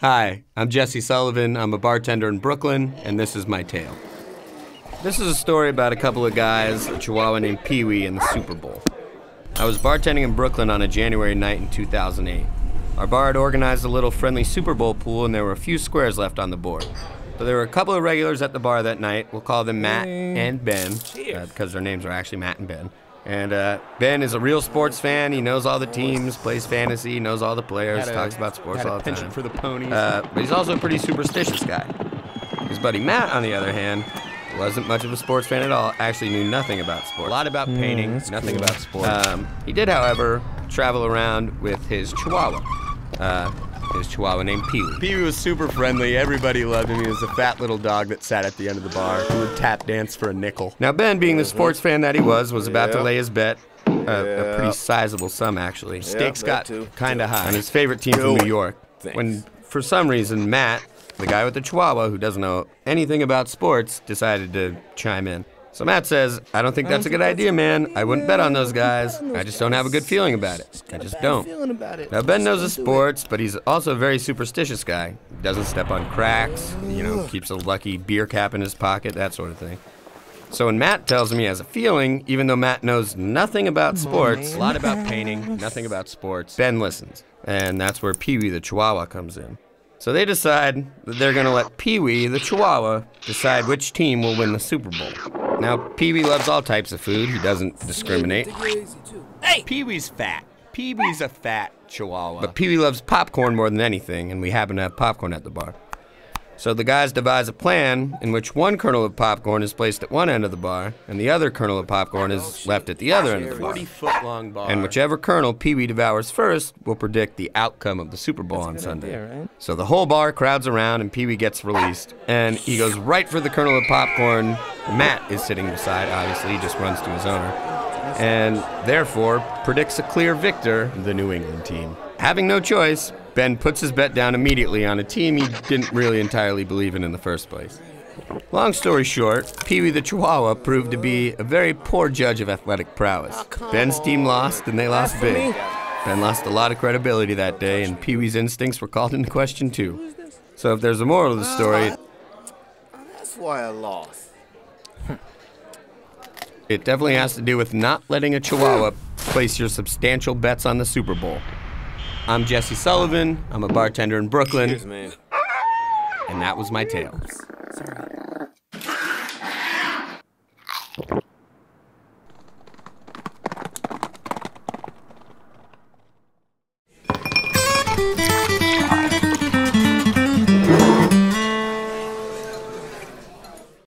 Hi, I'm Jesse Sullivan. I'm a bartender in Brooklyn, and this is my tale. This is a story about a couple of guys, a chihuahua named Pee-wee, and the Super Bowl. I was bartending in Brooklyn on a January night in 2008. Our bar had organized a little friendly Super Bowl pool, and there were a few squares left on the board. So there were a couple of regulars at the bar that night. We'll call them Matt and Ben, because their names are actually Matt and Ben. And Ben is a real sports fan. He knows all the teams, plays fantasy, knows all the players, talks about sports all the time. For the ponies. But he's also a pretty superstitious guy. His buddy Matt, on the other hand, wasn't much of a sports fan at all, actually knew nothing about sports. A lot about painting, nothing about sports. He did, however, travel around with his chihuahua. His chihuahua named Pee-wee. Pee-wee was super friendly. Everybody loved him. He was a fat little dog that sat at the end of the bar who would tap dance for a nickel. Now, Ben, being the sports fan that he was about to lay his bet. A pretty sizable sum, actually. Stakes got kind of high on his favorite team from New York. When, for some reason, Matt, the guy with the chihuahua who doesn't know anything about sports, decided to chime in. So Matt says, I don't think that's a good idea, man. I wouldn't bet on those guys. I just don't have a good feeling about it. I just don't. Now, Ben knows the sports, but he's also a very superstitious guy. He doesn't step on cracks, keeps a lucky beer cap in his pocket, that sort of thing. So when Matt tells him he has a feeling, even though Matt knows nothing about sports, a lot about painting, nothing about sports, Ben listens. And that's where Pee-wee the Chihuahua comes in. So they decide that they're going to let Pee-wee the Chihuahua decide which team will win the Super Bowl. Now, Pee-wee loves all types of food. He doesn't discriminate. Hey! Pee-wee's fat. Pee-wee's a fat chihuahua. But Pee-wee loves popcorn more than anything, and we happen to have popcorn at the bar. So the guys devise a plan in which one kernel of popcorn is placed at one end of the bar, and the other kernel of popcorn is left at the other end of the bar. 40-foot-long bar. And whichever kernel Pee-wee devours first will predict the outcome of the Super Bowl on Sunday. Idea, right? So the whole bar crowds around, and Pee-wee gets released, and he goes right for the kernel of popcorn Matt is sitting beside. Obviously, he just runs to his owner, and therefore predicts a clear victor, the New England team. Having no choice, Ben puts his bet down immediately on a team he didn't really entirely believe in the first place. Long story short, Pee-wee the Chihuahua proved to be a very poor judge of athletic prowess. Ben's team lost, and they lost big. Ben lost a lot of credibility that day, and Pee-wee's instincts were called into question too. So if there's a moral of the story, that's why I lost. It definitely has to do with not letting a Chihuahua place your substantial bets on the Super Bowl. I'm Jesse Sullivan. I'm a bartender in Brooklyn. Cheers, man. And that was my tale. Sorry.